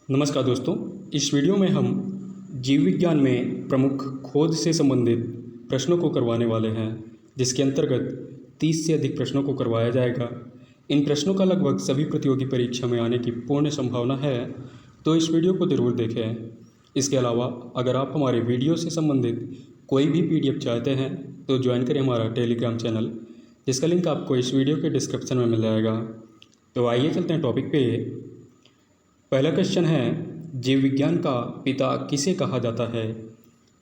नमस्कार दोस्तों, इस वीडियो में हम जीव विज्ञान में प्रमुख खोज से संबंधित प्रश्नों को करवाने वाले हैं, जिसके अंतर्गत 30 से अधिक प्रश्नों को करवाया जाएगा। इन प्रश्नों का लगभग सभी प्रतियोगी परीक्षा में आने की पूर्ण संभावना है, तो इस वीडियो को ज़रूर देखें। इसके अलावा अगर आप हमारे वीडियो से संबंधित कोई भी PDF चाहते हैं तो ज्वाइन करें हमारा टेलीग्राम चैनल, जिसका लिंक आपको इस वीडियो के डिस्क्रिप्शन में मिल जाएगा। तो आइए चलते हैं टॉपिक पे। पहला क्वेश्चन है, जीव विज्ञान का पिता किसे कहा जाता है?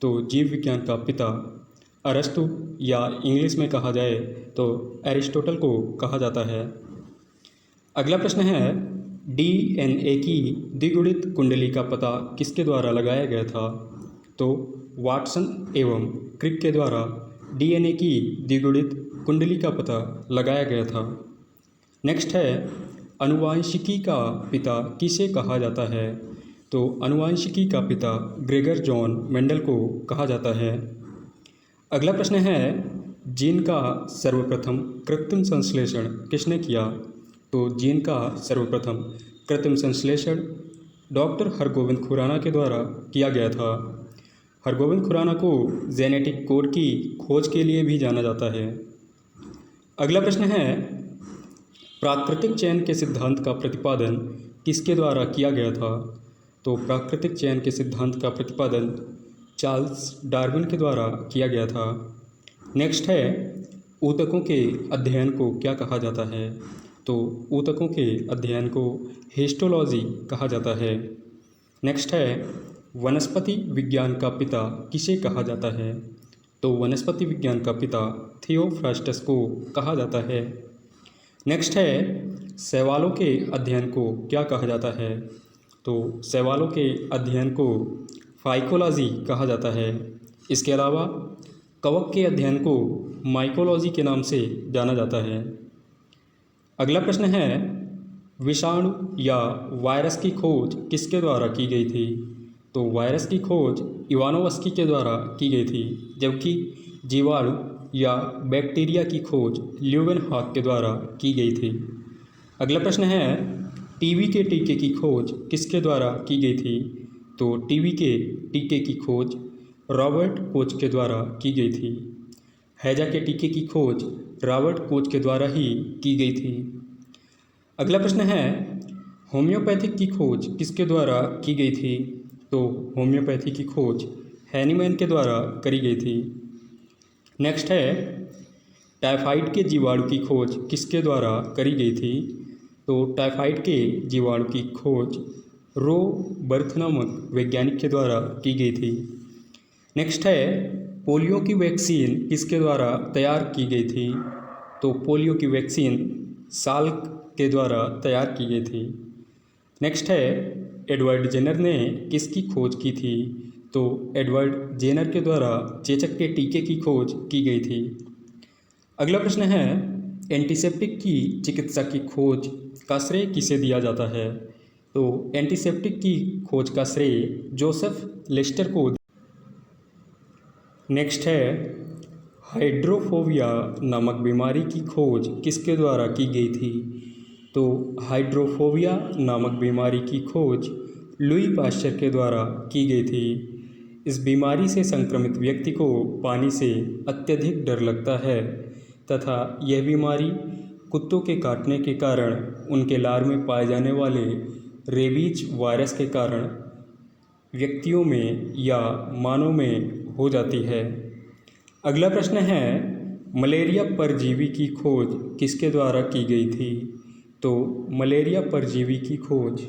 तो जीव विज्ञान का पिता अरस्तु या इंग्लिश में कहा जाए तो एरिस्टोटल को कहा जाता है। अगला प्रश्न है, DNA की द्विगुणित कुंडली का पता किसके द्वारा लगाया गया था? तो वाटसन एवं क्रिक के द्वारा DNA की द्विगुणित कुंडली का पता लगाया गया था। नेक्स्ट है, अनुवांशिकी का पिता किसे कहा जाता है? तो अनुवांशिकी का पिता ग्रेगर जॉन मेंडल को कहा जाता है। अगला प्रश्न है, जीन का सर्वप्रथम कृत्रिम संश्लेषण किसने किया? तो जीन का सर्वप्रथम कृत्रिम संश्लेषण डॉक्टर हरगोविंद खुराना के द्वारा किया गया था। हरगोविंद खुराना को जेनेटिक कोड की खोज के लिए भी जाना जाता है। अगला प्रश्न है, प्राकृतिक चयन के सिद्धांत का प्रतिपादन किसके द्वारा किया गया था? तो प्राकृतिक चयन के सिद्धांत का प्रतिपादन चार्ल्स डार्विन के द्वारा किया गया था। नेक्स्ट है, ऊतकों के अध्ययन को क्या कहा जाता है? तो ऊतकों के अध्ययन को हिस्टोलॉजी कहा जाता है। नेक्स्ट है, वनस्पति विज्ञान का पिता किसे कहा जाता है? तो वनस्पति विज्ञान का पिता थियोफ्रास्टस को कहा जाता है। नेक्स्ट है, शैवालों के अध्ययन को क्या कहा जाता है? तो शैवालों के अध्ययन को फाइकोलॉजी कहा जाता है। इसके अलावा कवक के अध्ययन को माइकोलॉजी के नाम से जाना जाता है। अगला प्रश्न है, विषाणु या वायरस की खोज किसके द्वारा की गई थी? तो वायरस की खोज इवानोव्स्की के द्वारा की गई थी, जबकि जीवाणु या बैक्टीरिया की खोज ल्यूवेनहॉक के द्वारा की गई थी। अगला प्रश्न है, टीबी के टीके की खोज किसके द्वारा की गई थी? तो टीबी के टीके की खोज रॉबर्ट कोच के द्वारा की गई थी। हैजा के टीके की खोज रॉबर्ट कोच के द्वारा ही की गई थी। अगला प्रश्न है, होम्योपैथिक की खोज किसके द्वारा की गई थी? तो होम्योपैथी की खोज हैनीमैन के द्वारा करी गई थी। नेक्स्ट है, टाइफाइड के जीवाणु की खोज किसके द्वारा करी गई थी? तो टाइफाइड के जीवाणु की खोज रो बर्थ नामक वैज्ञानिक के द्वारा की गई थी। नेक्स्ट है, पोलियो की वैक्सीन किसके द्वारा तैयार की गई थी? तो पोलियो की वैक्सीन साल्क के द्वारा तैयार की गई थी। नेक्स्ट है, एडवर्ड जेनर ने किसकी खोज की थी? तो एडवर्ड जेनर के द्वारा चेचक के टीके की खोज की गई थी। अगला प्रश्न है, एंटीसेप्टिक की चिकित्सा की खोज का श्रेय किसे दिया जाता है? तो एंटीसेप्टिक की खोज का श्रेय जोसेफ लेस्टर को। नेक्स्ट है, हाइड्रोफोबिया नामक बीमारी की खोज किसके द्वारा की गई थी? तो हाइड्रोफोबिया नामक बीमारी की खोज लुई पाश्चर के द्वारा की गई थी। इस बीमारी से संक्रमित व्यक्ति को पानी से अत्यधिक डर लगता है तथा यह बीमारी कुत्तों के काटने के कारण उनके लार में पाए जाने वाले रेबीज वायरस के कारण व्यक्तियों में या मानव में हो जाती है। अगला प्रश्न है, मलेरिया परजीवी की खोज किसके द्वारा की गई थी? तो मलेरिया परजीवी की खोज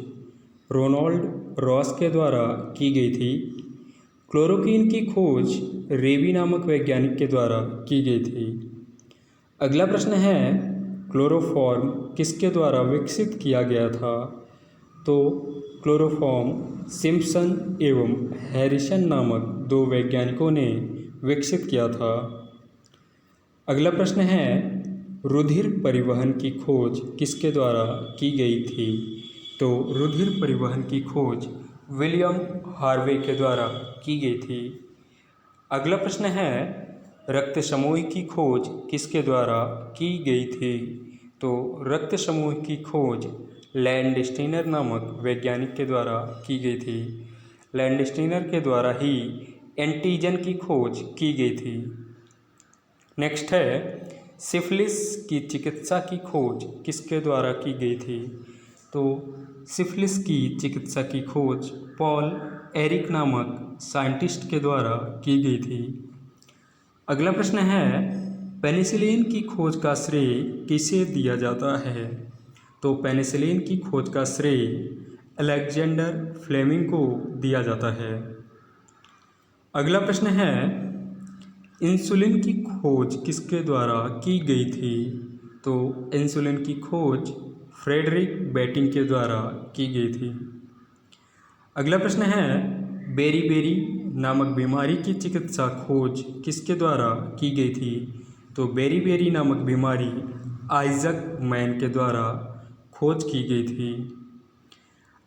रोनाल्ड रॉस के द्वारा की गई थी। क्लोरोक्विन की खोज रेबी नामक वैज्ञानिक के द्वारा की गई थी। अगला प्रश्न है, क्लोरोफॉर्म किसके द्वारा विकसित किया गया था? तो क्लोरोफॉर्म सिम्पसन एवं हैरिसन नामक दो वैज्ञानिकों ने विकसित किया था। अगला प्रश्न है, रुधिर परिवहन की खोज किसके द्वारा की गई थी? तो रुधिर परिवहन की खोज विलियम हार्वे के द्वारा की गई थी। अगला प्रश्न है, रक्त समूह की खोज किसके द्वारा की गई थी? तो रक्त समूह की खोज लैंडस्टीनर नामक वैज्ञानिक के द्वारा की गई थी। लैंडस्टीनर के द्वारा ही एंटीजन की खोज की गई थी। नेक्स्ट है, सिफिलिस की चिकित्सा की खोज किसके द्वारा की गई थी? तो सिफिलिस की चिकित्सा की खोज पॉल एरिक नामक साइंटिस्ट के द्वारा की गई थी। अगला प्रश्न है, पेनिसिलिन की खोज का श्रेय किसे दिया जाता है? तो पेनिसिलिन की खोज का श्रेय अलेक्जेंडर फ्लेमिंग को दिया जाता है। अगला प्रश्न है, इंसुलिन की खोज किसके द्वारा की गई थी? तो इंसुलिन की खोज फ्रेडरिक बेटिंग के द्वारा की गई थी। अगला प्रश्न है, बेरी नामक बीमारी की चिकित्सा खोज किसके द्वारा की गई थी? तो बेरी नामक बीमारी आइजक मैन के द्वारा खोज की गई थी।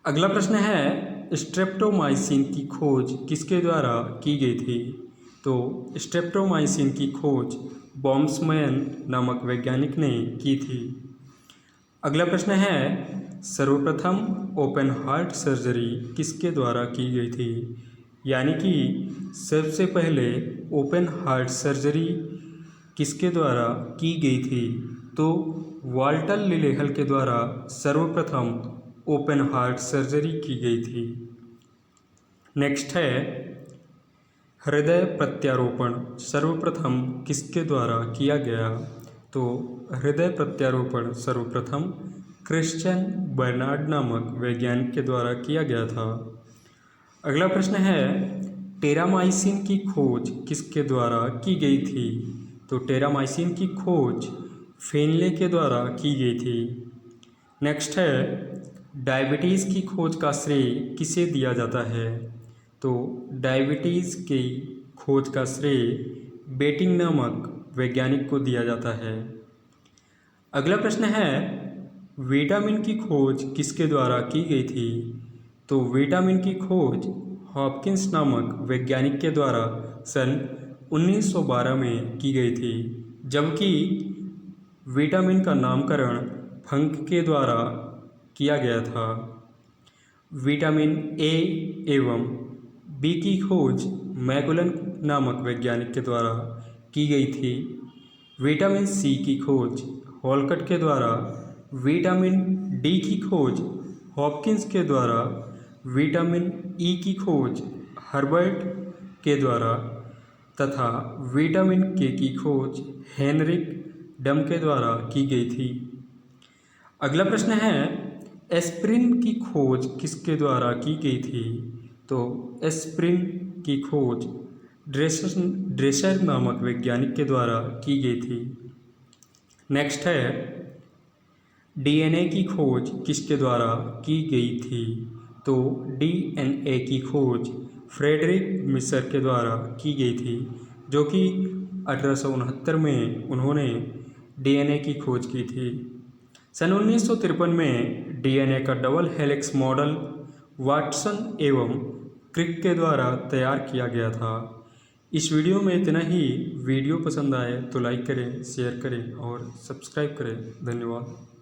अगला प्रश्न है, स्ट्रेप्टोमाइसिन की खोज किसके द्वारा की गई थी? तो स्ट्रेप्टोमाइसिन की खोज बॉम्समैन नामक वैज्ञानिक ने की थी। अगला प्रश्न है, सर्वप्रथम ओपन हार्ट सर्जरी किसके द्वारा की गई थी? यानी कि सबसे पहले ओपन हार्ट सर्जरी किसके द्वारा की गई थी? तो वाल्टर लिलेहल के द्वारा सर्वप्रथम ओपन हार्ट सर्जरी की गई थी। नेक्स्ट है, हृदय प्रत्यारोपण सर्वप्रथम किसके द्वारा किया गया? तो हृदय प्रत्यारोपण सर्वप्रथम क्रिश्चियन बर्नार्ड नामक वैज्ञानिक के द्वारा किया गया था। अगला प्रश्न है, टेरामाइसिन की खोज किसके द्वारा की गई थी? तो टेरामाइसिन की खोज फेनले के द्वारा की गई थी। नेक्स्ट है, डायबिटीज़ की खोज का श्रेय किसे दिया जाता है? तो डायबिटीज़ की खोज का श्रेय बेटिंग नामक वैज्ञानिक को दिया जाता है। अगला प्रश्न है, विटामिन की खोज किसके द्वारा की गई थी? तो विटामिन की खोज हॉपकिंस नामक वैज्ञानिक के द्वारा सन 1912 में की गई थी, जबकि विटामिन का नामकरण फंक के द्वारा किया गया था। विटामिन ए एवं बी की खोज मैगुलन नामक वैज्ञानिक के द्वारा की गई थी। विटामिन सी की खोज हॉलकट के द्वारा, विटामिन डी की खोज हॉपकिंस के द्वारा, विटामिन ई की खोज हर्बर्ट के द्वारा तथा विटामिन के की खोज हेनरिक डम के द्वारा की गई थी। अगला प्रश्न है, एस्पिरिन की खोज किसके द्वारा की गई थी? तो एस्पिरिन की खोज ड्रेसर नामक वैज्ञानिक के द्वारा की गई थी। नेक्स्ट है, डीएनए की खोज किसके द्वारा की गई थी? तो डीएनए की खोज फ्रेडरिक मिसर के द्वारा की गई थी, जो कि 1869 में उन्होंने डीएनए की खोज की थी। सन 1953 में डीएनए का डबल हेलिक्स मॉडल वाटसन एवं क्रिक के द्वारा तैयार किया गया था। इस वीडियो में इतना ही। वीडियो पसंद आए तो लाइक करें, शेयर करें और सब्सक्राइब करें। धन्यवाद।